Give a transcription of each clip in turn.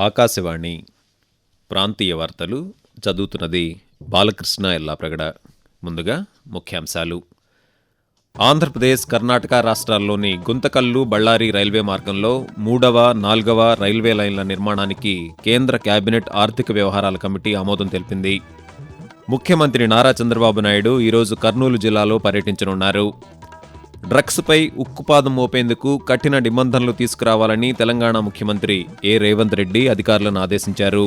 ఆకాశవాణి ప్రాంతీయ వార్తలు చదువుతున్నది బాలకృష్ణ ఎల్లాప్రగడ. ముందుగా ముఖ్యాంశాలు. ఆంధ్రప్రదేశ్, కర్ణాటక రాష్ట్రాల్లోని గుంతకల్లు, బళ్ళారి రైల్వే మార్గంలో 3వ, 4వ రైల్వే లైన్ల నిర్మాణానికి కేంద్ర కేబినెట్ ఆర్థిక వ్యవహారాల కమిటీ ఆమోదం తెలిపింది. ముఖ్యమంత్రి నారా చంద్రబాబు నాయుడు ఈరోజు కర్నూలు జిల్లాలో పర్యటించనున్నారు. డ్రగ్స్పై ఉక్కుపాదం మోపేందుకు కఠిన నిబంధనలు తీసుకురావాలని తెలంగాణ ముఖ్యమంత్రి రేవంత్ రెడ్డి అధికారులను ఆదేశించారు.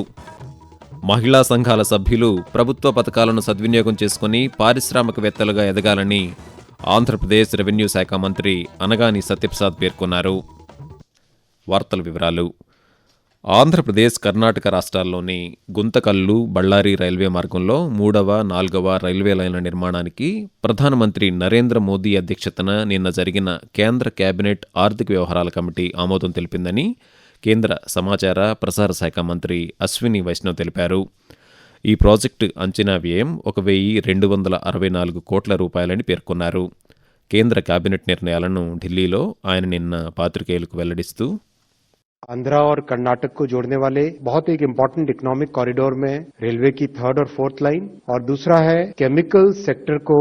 మహిళా సంఘాల సభ్యులు ప్రభుత్వ పథకాలను సద్వినియోగం చేసుకుని పారిశ్రామికవేత్తలుగా ఎదగాలని ఆంధ్రప్రదేశ్ రెవెన్యూ శాఖ మంత్రి అనగాని సత్యప్రసాద్ పేర్కొన్నారు. వార్తల వివరాలు. ఆంధ్రప్రదేశ్, కర్ణాటక రాష్ట్రాల్లోని గుంతకల్లు, బళ్ళారి రైల్వే మార్గంలో 3వ, 4వ రైల్వే లైన్ల నిర్మాణానికి ప్రధానమంత్రి నరేంద్ర మోదీ అధ్యక్షతన నిన్న జరిగిన కేంద్ర కేబినెట్ ఆర్థిక వ్యవహారాల కమిటీ ఆమోదం తెలిపిందని కేంద్ర సమాచార, ప్రసార శాఖ మంత్రి అశ్విని వైష్ణవ్ తెలిపారు. ఈ ప్రాజెక్టు అంచనా వ్యయం 1,264 కోట్ల రూపాయలని పేర్కొన్నారు. కేంద్ర కేబినెట్ నిర్ణయాలను ఢిల్లీలో ఆయన నిన్న పాత్రికేయులకు వెల్లడిస్తూ, आंध्रा और कर्नाटक को जोड़ने वाले बहुत एक इम्पोर्टेंट इकोनॉमिक कॉरिडोर में रेलवे की 3rd और 4th लाइन, और दूसरा है केमिकल सेक्टर को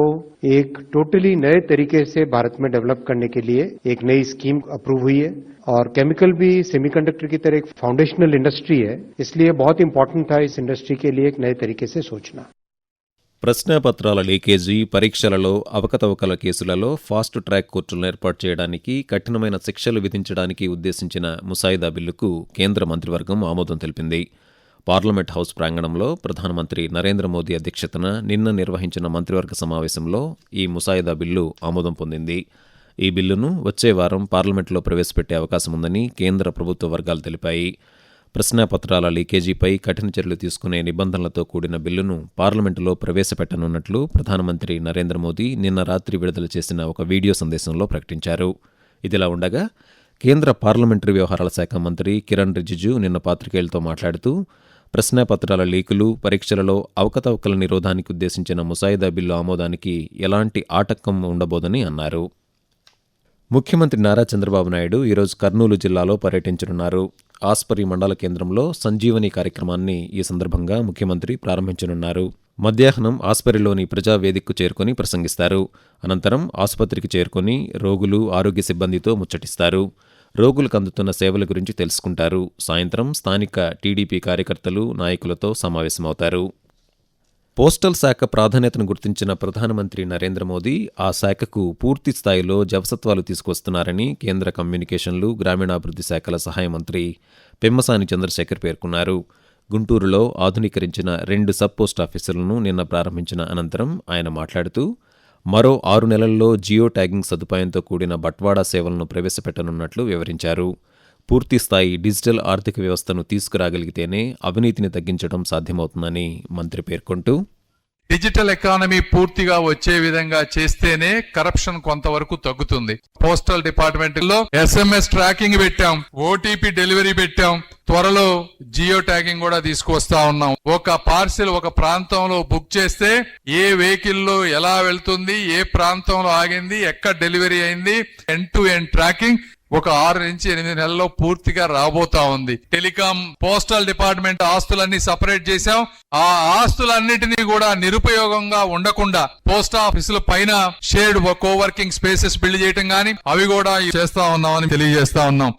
एक टोटली नए तरीके से भारत में डेवलप करने के लिए एक नई स्कीम अप्रूव हुई है. और केमिकल भी सेमीकंडक्टर की तरह एक फाउंडेशनल इंडस्ट्री है, इसलिए बहुत इंपॉर्टेंट था इस इंडस्ट्री के लिए एक नए तरीके से सोचना. ప్రశ్నాపత్రాల లీకేజీ, పరీక్షలలో అవకతవకల కేసులలో ఫాస్ట్ ట్రాక్ కోర్టులను ఏర్పాటు చేయడానికి, కఠినమైన శిక్షలు విధించడానికి ఉద్దేశించిన ముసాయిదా బిల్లుకు కేంద్ర మంత్రివర్గం ఆమోదం తెలిపింది. పార్లమెంట్ హౌస్ ప్రాంగణంలో ప్రధానమంత్రి నరేంద్ర మోదీ అధ్యక్షతన నిన్న నిర్వహించిన మంత్రివర్గ సమావేశంలో ఈ ముసాయిదా బిల్లు ఆమోదం పొందింది. ఈ బిల్లును వచ్చే వారం పార్లమెంట్లో ప్రవేశపెట్టే అవకాశం ఉందని కేంద్ర ప్రభుత్వ వర్గాలు తెలిపాయి. ప్రశ్నాపత్రాల లీకేజీపై కఠిన చర్యలు తీసుకునే నిబంధనలతో కూడిన బిల్లును పార్లమెంటులో ప్రవేశపెట్టనున్నట్లు ప్రధానమంత్రి నరేంద్ర మోదీ నిన్న రాత్రి విడుదల చేసిన ఒక వీడియో సందేశంలో ప్రకటించారు. ఇదిలా ఉండగా కేంద్ర పార్లమెంటరీ వ్యవహారాల శాఖ మంత్రి కిరణ్ రిజిజు నిన్న పాత్రికేయులతో మాట్లాడుతూ, ప్రశ్నాపత్రాల లీకులు, పరీక్షలలో అవకతవకల నిరోధానికి ఉద్దేశించిన ముసాయిదా బిల్లు ఆమోదానికి ఎలాంటి ఆటంకం ఉండబోదని అన్నారు. ముఖ్యమంత్రి నారా చంద్రబాబు నాయుడు ఈరోజు కర్నూలు జిల్లాలో పర్యటించనున్నారు. ఆస్పరి మండల కేంద్రంలో సంజీవని కార్యక్రమాన్ని ఈ సందర్భంగా ముఖ్యమంత్రి ప్రారంభించనున్నారు. మధ్యాహ్నం ఆస్పరిలోని ప్రజావేదికకు చేరుకుని ప్రసంగిస్తారు. అనంతరం ఆసుపత్రికి చేరుకుని రోగులు, ఆరోగ్య సిబ్బందితో ముచ్చటిస్తారు. రోగులకు అందుతున్న సేవల గురించి తెలుసుకుంటారు. సాయంత్రం స్థానిక టీడీపీ కార్యకర్తలు, నాయకులతో సమావేశమవుతారు. పోస్టల్ శాఖ ప్రాధాన్యతను గుర్తించిన ప్రధానమంత్రి నరేంద్ర మోదీ ఆ శాఖకు పూర్తి స్థాయిలో జవసత్వాలు తీసుకొస్తున్నారని కేంద్ర కమ్యూనికేషన్లు, గ్రామీణాభివృద్ధి శాఖల సహాయ మంత్రి పెమ్మసాని చంద్రశేఖర్ పేర్కొన్నారు. గుంటూరులో ఆధునీకరించిన 2 సబ్ పోస్ట్ ఆఫీసులను నిన్న ప్రారంభించిన అనంతరం ఆయన మాట్లాడుతూ, మరో 6 నెలల్లో జియో ట్యాగింగ్ సదుపాయంతో కూడిన బట్వాడా సేవలను ప్రవేశపెట్టనున్నట్లు వివరించారు. పూర్తిస్థాయి డిజిటల్ ఆర్థిక వ్యవస్థను తీసుకురాగలిగితేనే అవినీతిని తగ్గించడం సాధ్యమవుతుందని మంత్రి పేర్కొంటూ, డిజిటల్ ఎకానమీ పూర్తిగా వచ్చే విధంగా చేస్తేనే కరప్షన్ కొంతవరకు తగ్గుతుంది. పోస్టల్ డిపార్ట్మెంట్ లో SMS ట్రాకింగ్ పెట్టాం, OTP డెలివరీ పెట్టాం, త్వరలో జియో ట్యాగింగ్ కూడా తీసుకొస్తా ఉన్నాం. ఒక పార్సిల్ ఒక ప్రాంతంలో బుక్ చేస్తే ఏ వెహికల్ లో ఎలా వెళ్తుంది, ఏ ప్రాంతంలో ఆగింది, ఎక్కడ డెలివరీ అయింది, ఎండ్ టు ఎండ్ ట్రాకింగ్ ఒక 6 నుంచి 8 నెలల్లో పూర్తిగా రాబోతా ఉంది. టెలికాం, పోస్టల్ డిపార్ట్మెంట్ ఆస్తులన్నీ సపరేట్ చేశాం. ఆ ఆస్తులన్నిటినీ కూడా నిరుపయోగంగా ఉండకుండా పోస్ట్ ఆఫీసుల పైన షేర్డ్ కోవర్కింగ్ స్పేసెస్ బిల్డ్ చేయటం గానీ అవి కూడా చేస్తా ఉన్నామని తెలియజేస్తా ఉన్నాం.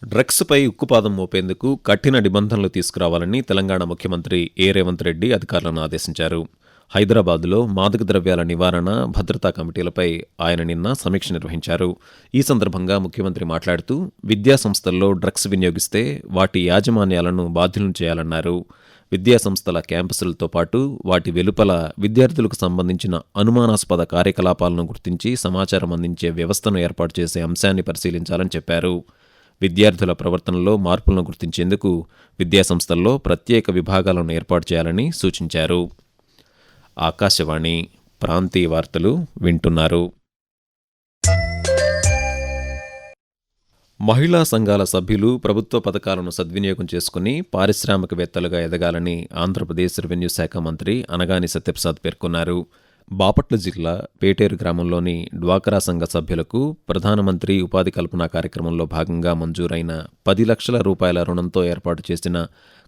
డ్రగ్స్పై ఉక్కుపాదం మోపేందుకు కఠిన నిబంధనలు తీసుకురావాలని తెలంగాణ ముఖ్యమంత్రి రేవంత్ రెడ్డి అధికారులను ఆదేశించారు. హైదరాబాద్లో మాదక ద్రవ్యాల నివారణ, భద్రతా కమిటీలపై ఆయన నిన్న సమీక్ష నిర్వహించారు. ఈ సందర్భంగా ముఖ్యమంత్రి మాట్లాడుతూ, విద్యాసంస్థల్లో డ్రగ్స్ వినియోగిస్తే వాటి యాజమాన్యాలను బాధ్యులను చేయాలన్నారు. విద్యాసంస్థల క్యాంపసులతో పాటు వాటి వెలుపల విద్యార్థులకు సంబంధించిన అనుమానాస్పద కార్యకలాపాలను గుర్తించి సమాచారం అందించే వ్యవస్థను ఏర్పాటు చేసే అంశాన్ని పరిశీలించాలని చెప్పారు. విద్యార్థుల ప్రవర్తనలో మార్పులను గుర్తించేందుకు విద్యాసంస్థల్లో ప్రత్యేక విభాగాలను ఏర్పాటు చేయాలని సూచించారు. ఆకాశవాణి ప్రాంతీయ వార్తలు వింటున్నారు. మహిళా సంఘాల సభ్యులు ప్రభుత్వ పథకాలను సద్వినియోగం చేసుకుని పారిశ్రామికవేత్తలుగా ఎదగాలని ఆంధ్రప్రదేశ్ రెవెన్యూ శాఖ మంత్రి అనగాని సత్యప్రసాద్ పేర్కొన్నారు. బాపట్ల జిల్లా పేటేరు గ్రామంలోని డ్వాక్రా సంఘ సభ్యులకు ప్రధానమంత్రి ఉపాధి కల్పన కార్యక్రమంలో భాగంగా మంజూరైన 10 లక్షల రూపాయల రుణంతో ఏర్పాటు చేసిన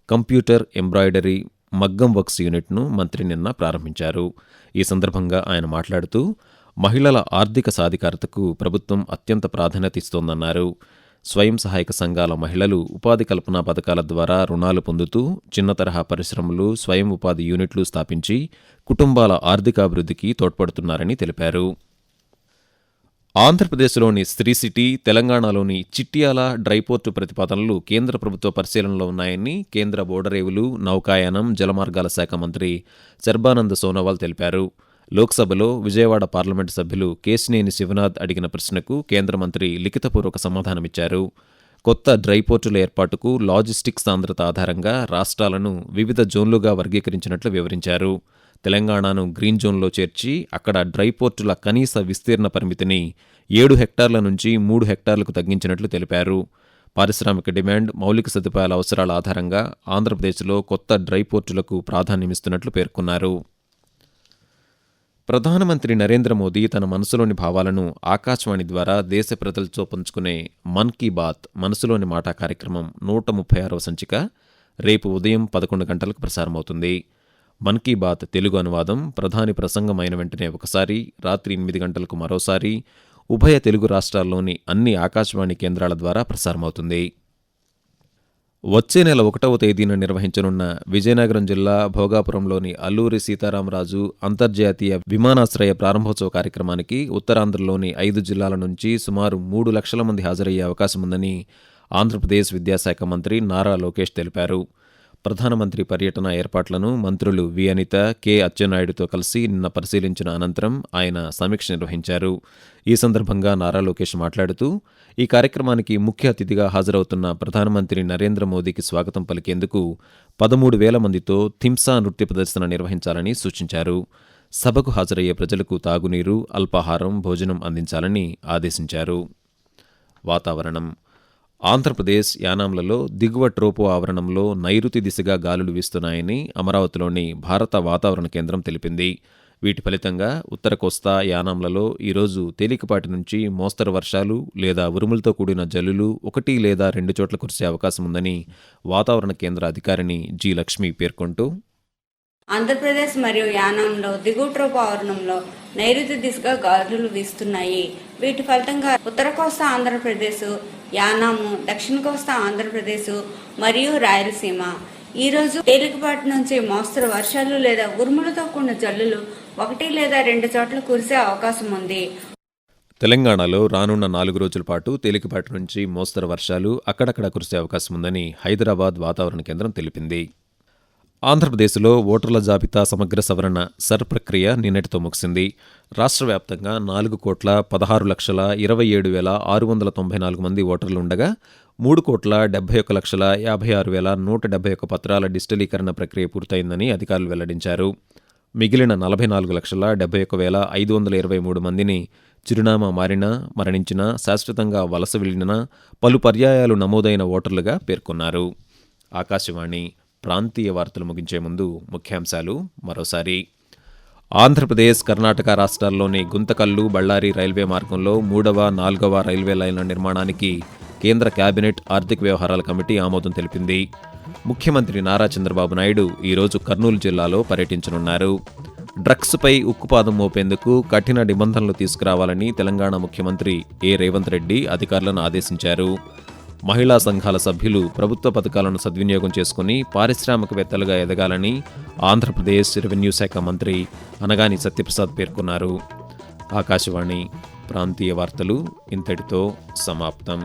కంప్యూటర్ ఎంబ్రాయిడరీ మగ్గం వర్క్స్ యూనిట్ను మంత్రి నిన్న ప్రారంభించారు. ఈ సందర్భంగా ఆయన మాట్లాడుతూ మహిళల ఆర్థిక సాధికారతకు ప్రభుత్వం అత్యంత ప్రాధాన్యత ఇస్తోందన్నారు. స్వయం సహాయక సంఘాల మహిళలు ఉపాధి కల్పన పథకాల ద్వారా రుణాలు పొందుతూ చిన్న తరహా పరిశ్రమలు, స్వయం ఉపాధి యూనిట్లు స్థాపించి కుటుంబాల ఆర్థికాభివృద్ధికి తోడ్పడుతున్నారని తెలిపారు. ఆంధ్రప్రదేశ్లోని శ్రీ సిటీ, తెలంగాణలోని చిట్యాల డ్రైపోర్టు ప్రతిపాదనలు కేంద్ర ప్రభుత్వ పరిశీలనలో ఉన్నాయని కేంద్ర ఓడరేవులు, నౌకాయానం, జలమార్గాల శాఖ మంత్రి సర్బానంద్ సోనోవాల్ తెలిపారు. లోక్సభలో విజయవాడ పార్లమెంటు సభ్యులు కేశినేని శివనాథ్ అడిగిన ప్రశ్నకు కేంద్ర మంత్రి లిఖితపూర్వక సమాధానమిచ్చారు. కొత్త డ్రైపోర్టుల ఏర్పాటుకు లాజిస్టిక్స్ సాంద్రత ఆధారంగా రాష్ట్రాలను వివిధ జోన్లుగా వర్గీకరించినట్లు వివరించారు. తెలంగాణను గ్రీన్ జోన్లో చేర్చి అక్కడ డ్రైపోర్టుల కనీస విస్తీర్ణ పరిమితిని 7 హెక్టార్ల నుంచి 3 హెక్టార్లకు తగ్గించినట్లు తెలిపారు. పారిశ్రామిక డిమాండ్, మౌలిక సదుపాయాల అవసరాల ఆధారంగా ఆంధ్రప్రదేశ్లో కొత్త డ్రైపోర్టులకు ప్రాధాన్యమిస్తున్నట్లు పేర్కొన్నారు. ప్రధానమంత్రి నరేంద్ర మోదీ తన మనసులోని భావాలను ఆకాశవాణి ద్వారా దేశ ప్రజలతో పంచుకునే మన్ కీ బాత్ మనసులోని మాట కార్యక్రమం 136వ సంచిక రేపు ఉదయం 11 గంటలకు ప్రసారమవుతుంది. మన్ కీ బాత్ తెలుగు అనువాదం ప్రధాని ప్రసంగం అయిన వెంటనే ఒకసారి, రాత్రి 8 గంటలకు మరోసారి ఉభయ తెలుగు రాష్ట్రాల్లోని అన్ని ఆకాశవాణి కేంద్రాల ద్వారా ప్రసారమవుతుంది. వచ్చే నెల 1వ తేదీన నిర్వహించనున్న విజయనగరం జిల్లా భోగాపురంలోని అల్లూరి సీతారామరాజు అంతర్జాతీయ విమానాశ్రయ ప్రారంభోత్సవ కార్యక్రమానికి ఉత్తరాంధ్రలోని 5 జిల్లాల నుంచి సుమారు 3 లక్షల మంది హాజరయ్యే అవకాశముందని ఆంధ్రప్రదేశ్ విద్యాశాఖ మంత్రి నారా లోకేష్ తెలిపారు. ప్రధానమంత్రి పర్యటన ఏర్పాట్లను మంత్రులు వి అనిత, కె అచ్చెన్నాయుడుతో కలిసి నిన్న పరిశీలించిన అనంతరం ఆయన సమీక్ష నిర్వహించారు. ఈ సందర్భంగా నారా లోకేష్ మాట్లాడుతూ ఈ కార్యక్రమానికి ముఖ్య అతిథిగా హాజరవుతున్న ప్రధానమంత్రి నరేంద్ర మోదీకి స్వాగతం పలికేందుకు 13,000 మందితో థింసా నృత్య ప్రదర్శన నిర్వహించాలని సూచించారు. సభకు హాజరయ్యే ప్రజలకు తాగునీరు, అల్పాహారం, భోజనం అందించాలని ఆదేశించారు. వాతావరణం. ఆంధ్రప్రదేశ్, యానాంలలో దిగువ ట్రోపో ఆవరణంలో నైరుతి దిశగా గాలులు వీస్తున్నాయని అమరావతిలోని భారత వాతావరణ కేంద్రం తెలిపింది. వీటి ఫలితంగా ఉత్తర కోస్తా, యానాంలలో ఈరోజు తేలికపాటి నుంచి మోస్తరు వర్షాలు లేదా ఉరుములతో కూడిన జల్లులు 1 లేదా 2 చోట్ల కురిసే అవకాశం ఉందని వాతావరణ కేంద్ర అధికారిని జి లక్ష్మి పేర్కొంటూ ఆంధ్రప్రదేశ్ మరియు యానాంలో దిగువ ట్రోపో ఆవరణంలో నైరుతి దిశగా గాలులు వీస్తున్నాయి. వీటి ఫలితంగా ఉత్తర కోస్తా ఆంధ్రప్రదేశ్, యానాము, దక్షిణ కోస్తా ఆంధ్రప్రదేశ్ మరియు రాయలసీమ ఈరోజు తేలికపాటి నుంచి మోస్తరు వర్షాలు లేదా ఉరుములతో కూడిన జల్లులు 1 లేదా 2 చోట్ల కురిసే అవకాశం ఉంది. తెలంగాణలో రానున్న 4 రోజుల పాటు తేలికపాటి నుంచి మోస్తరు వర్షాలు అక్కడక్కడ కురిసే అవకాశం ఉందని హైదరాబాద్ వాతావరణ కేంద్రం తెలిపింది. ఆంధ్రప్రదేశ్లో ఓటర్ల జాబితా సమగ్ర సవరణ సర్ ప్రక్రియ నిన్నటితో ముగిసింది. రాష్ట్ర వ్యాప్తంగా 4,16,27,694 మంది ఓటర్లు ఉండగా 3,71,56,171 పత్రాల డిజిటలీకరణ ప్రక్రియ పూర్తయిందని అధికారులు వెల్లడించారు. మిగిలిన 44,71,523 మందిని చిరునామా మారినా, మరణించినా, శాశ్వతంగా వలస వెళ్లినా, పలు పర్యాయాలు నమోదైన ఓటర్లుగా పేర్కొన్నారు. ఆకాశవాణి ప్రాంతీయ వార్తలు ముగించే ముందు ముఖ్యాంశాలు మరోసారి. ఆంధ్రప్రదేశ్, కర్ణాటక రాష్ట్రాల్లోని గుంతకల్లు, బళ్ళారి రైల్వే మార్గంలో 3వ, 4వ రైల్వే లైన్ల నిర్మాణానికి కేంద్ర కేబినెట్ ఆర్థిక వ్యవహారాల కమిటీ ఆమోదం తెలిపింది. ముఖ్యమంత్రి నారా చంద్రబాబు నాయుడు ఈరోజు కర్నూలు జిల్లాలో పర్యటించనున్నారు. డ్రగ్స్పై ఉక్కుపాదం మోపేందుకు కఠిన నిబంధనలు తీసుకురావాలని తెలంగాణ ముఖ్యమంత్రి ఏ రేవంత్ రెడ్డి అధికారులను ఆదేశించారు. మహిళా సంఘాల సభ్యులు ప్రభుత్వ పథకాలను సద్వినియోగం చేసుకుని పారిశ్రామికవేత్తలుగా ఎదగాలని ఆంధ్రప్రదేశ్ రెవెన్యూ శాఖ మంత్రి అనగాని సత్యప్రసాద్ పేర్కొన్నారు. ఆకాశవాణి ప్రాంతీయ వార్తలు ఇంతటితో సమాప్తం.